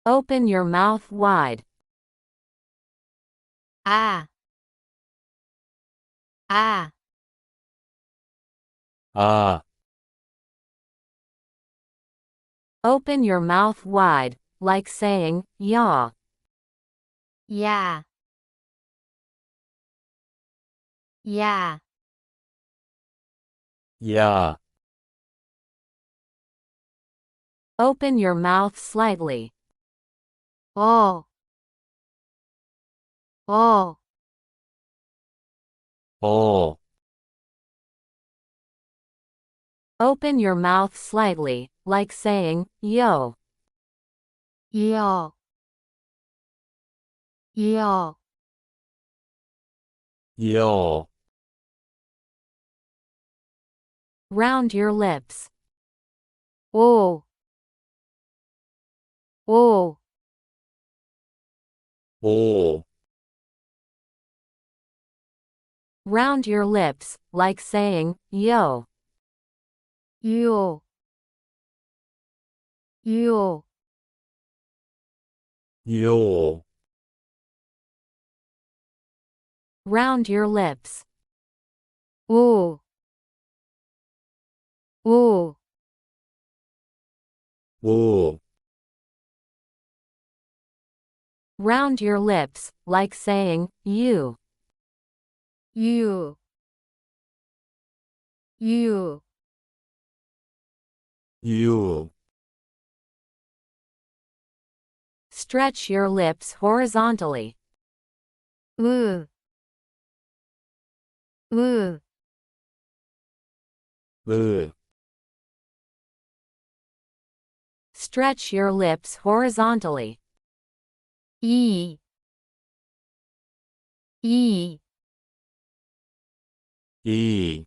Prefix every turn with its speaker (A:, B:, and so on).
A: Open your mouth wide.
B: 아, 아,
C: 아,
A: Open your mouth wide, like saying, yaw.
B: 야, 야,
C: 야,
A: Open your mouth slightly.
B: 어, 어,
C: 어,
A: Open your mouth slightly, like saying, yo.
B: 여, 여,
C: 여,
A: Round your lips.
B: 오, 오,
C: 오,
A: Round your lips, like saying, yo.
B: 요, 요,
C: 요,
A: Round your lips.
B: 오, 오,
C: 오,
A: Round your lips, like saying, you.
B: 유, 유,
C: 유,
A: Stretch your lips horizontally.
B: 으, 으,
C: 으,
A: Stretch your lips horizontally.
B: 이, 이,
C: 이,